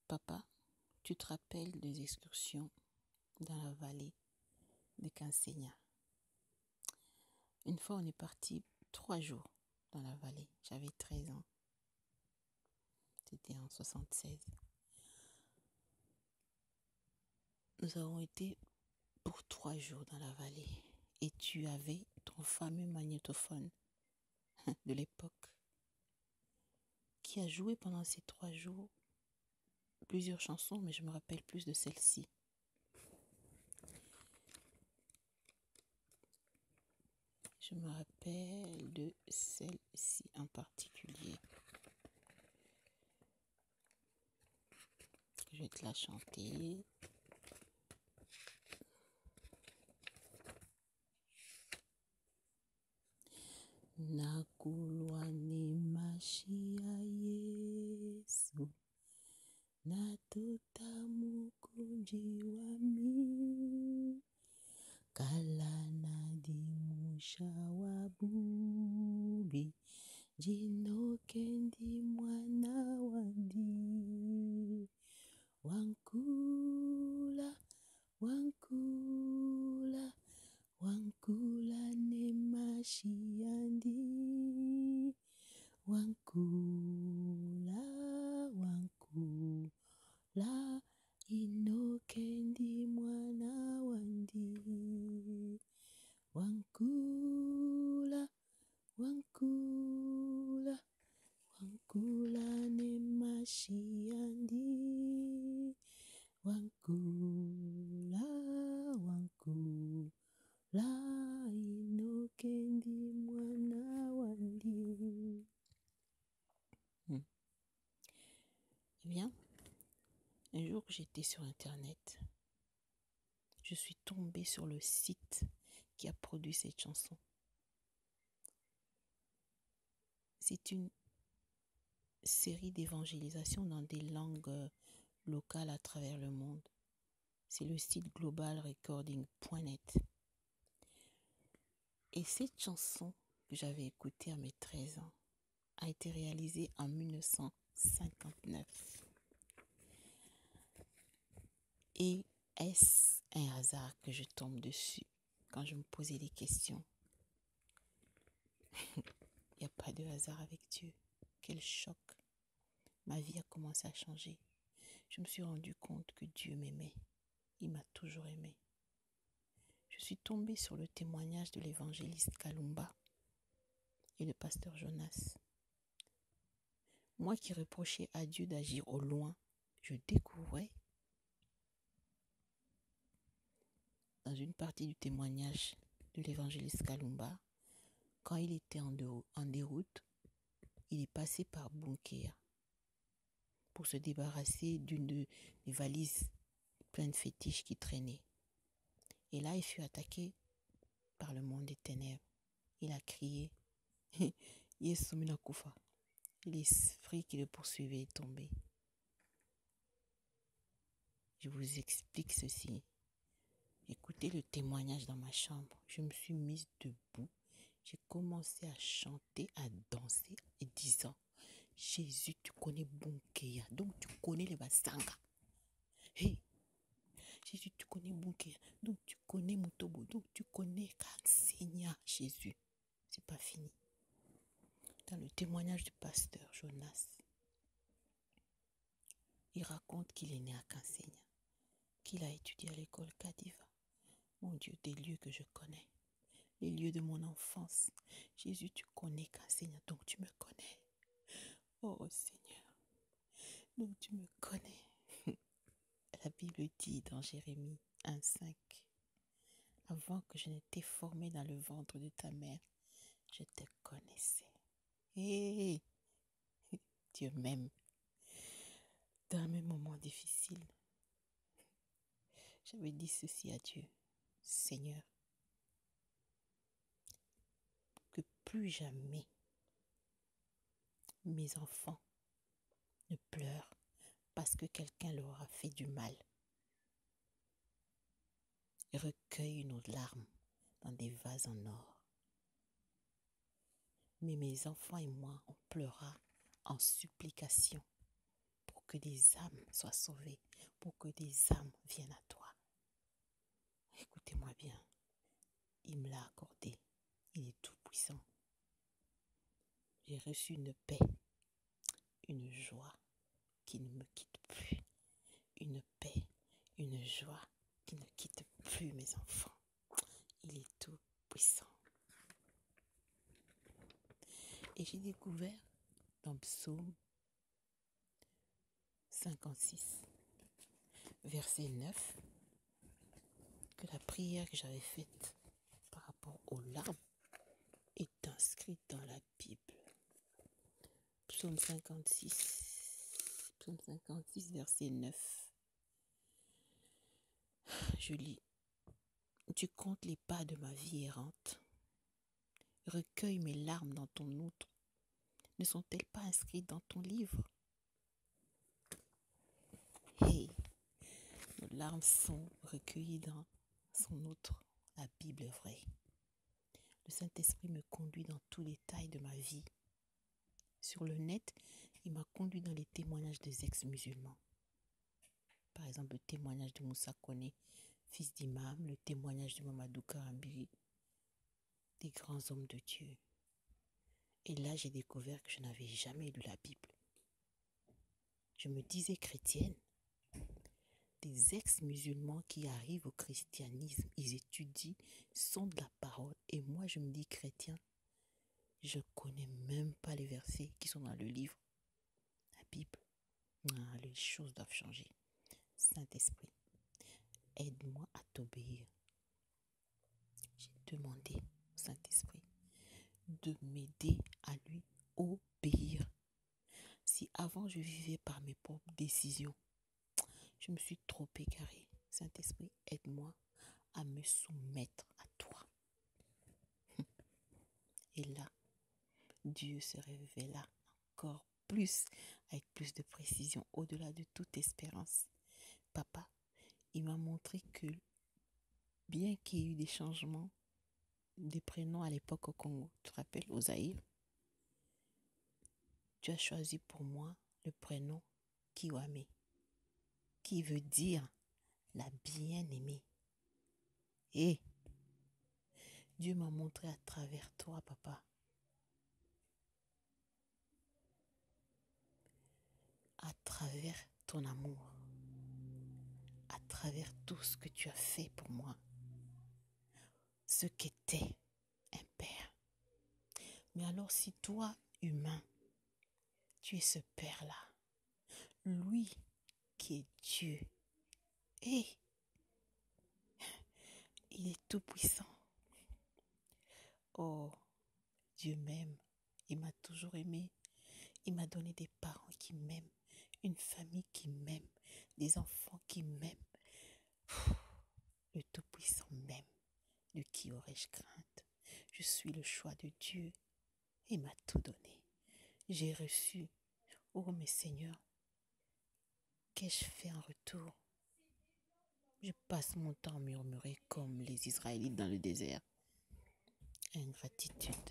Papa, tu te rappelles des excursions dans la vallée de Kansenya? Une fois, on est parti 3 jours dans la vallée. J'avais 13 ans. C'était en 76. Nous avons été pour 3 jours dans la vallée. Et tu avais ton fameux magnétophone de l'époque qui a joué pendant ces 3 jours plusieurs chansons, mais je me rappelle plus de celle-ci. Je me rappelle de celle-ci en particulier. Je vais te la chanter. Nakulwa mashia Yesu, natuta mukunji wami, kalana dimusha wabubi, jino kendi mwana wandi, wankula, wankula, wankula ne mashiandi, wankula, wankula, inokendi mwana wandi, wankula, wankula, wankula ne mashiandi, wankula, wankula, la inokendi mwana wandi. Eh bien, un jour j'étais sur internet. Je suis tombée sur le site qui a produit cette chanson. C'est une série d'évangélisation dans des langues locales à travers le monde. C'est le site globalrecording.net. Et cette chanson que j'avais écoutée à mes 13 ans a été réalisée en 1959. Et est-ce un hasard que je tombe dessus quand je me posais des questions? Il n'y a pas de hasard avec Dieu. Quel choc! Ma vie a commencé à changer. Je me suis rendu compte que Dieu m'aimait. Il m'a toujours aimé. Je suis tombée sur le témoignage de l'évangéliste Kalumba et le pasteur Jonas. Moi qui reprochais à Dieu d'agir au loin, je découvrais dans une partie du témoignage de l'évangéliste Kalumba, quand il était en déroute, il est passé par Bunkea pour se débarrasser d'une des valises pleines de fétiches qui traînaient. Et là, il fut attaqué par le monde des ténèbres. Il a crié, Yesu minakufa. L'esprit qui le poursuivait est tombé. Je vous explique ceci. Écoutez le témoignage dans ma chambre. Je me suis mise debout. J'ai commencé à chanter, à danser et disant, Jésus, tu connais Bunkea, donc tu connais les Basanga. Hey, Jésus, tu connais Bunkea, donc tu connais Mutobo, donc tu connais Kansenya, Jésus. C'est pas fini. Dans le témoignage du pasteur Jonas, il raconte qu'il est né à Kansenya, qu'il a étudié à l'école Kadiva. Mon Dieu, des lieux que je connais, les lieux de mon enfance. Jésus, tu connais Kansenya, donc tu me connais. Oh Seigneur, donc tu me connais. La Bible dit dans Jérémie 1,5, avant que je n'étais formé dans le ventre de ta mère, je te connaissais. Et Dieu m'aime. Dans mes moments difficiles, j'avais dit ceci à Dieu, Seigneur, que plus jamais mes enfants ne pleurent parce que quelqu'un leur a fait du mal. Recueille nos larmes dans des vases en or. Mais mes enfants et moi, on pleura en supplication pour que des âmes soient sauvées, pour que des âmes viennent à toi. Écoutez-moi bien, il me l'a accordé, il est tout puissant. J'ai reçu une paix, une joie qui ne me quitte plus. Une paix, une joie qui ne quitte plus mes enfants. Il est tout puissant. Et j'ai découvert dans Psaume 56, verset 9, que la prière que j'avais faite par rapport aux larmes est inscrite dans la Bible. Psaume 56, verset 9. Je lis. Tu comptes les pas de ma vie errante. Recueille mes larmes dans ton outre. Ne sont-elles pas inscrites dans ton livre? Hey, nos larmes sont recueillies dans son outre. La Bible est vraie. Le Saint-Esprit me conduit dans tous les détails de ma vie. Sur le net, il m'a conduit dans les témoignages des ex-musulmans. Par exemple, le témoignage de Moussa Kone, fils d'imam, le témoignage de Mamadou Karambiri, des grands hommes de Dieu. Et là, j'ai découvert que je n'avais jamais lu la Bible. Je me disais chrétienne. Des ex-musulmans qui arrivent au christianisme, ils étudient, sont de la parole. Et moi, je me dis chrétien, je ne connais même pas les versets qui sont dans le livre, la Bible. Ah, les choses doivent changer. Saint-Esprit, aide-moi à t'obéir. J'ai demandé au Saint-Esprit de m'aider à lui obéir. Si avant je vivais par mes propres décisions, je me suis trop égarée. Saint-Esprit, aide-moi à me soumettre à toi. Et là, Dieu se révéla encore plus, avec plus de précision, au-delà de toute espérance. Papa, il m'a montré que bien qu'il y ait eu des changements des prénoms à l'époque au Congo, tu te rappelles, au Zaïre, tu as choisi pour moi le prénom Kiwame, qui veut dire la bien-aimée. Et Dieu m'a montré à travers toi, papa, à travers ton amour, à travers tout ce que tu as fait pour moi, ce qu'était un père. Mais alors si toi, humain, tu es ce père-là, lui qui est Dieu, et il est tout puissant. Oh, Dieu m'aime, il m'a toujours aimé, il m'a donné des parents qui m'aiment, une famille qui m'aime, des enfants qui m'aiment. Le Tout-Puissant m'aime. De qui aurais-je crainte? Je suis le choix de Dieu. Il m'a tout donné. J'ai reçu. Oh, mes seigneurs, qu'ai-je fait en retour? Je passe mon temps à murmurer comme les Israélites dans le désert. Ingratitude.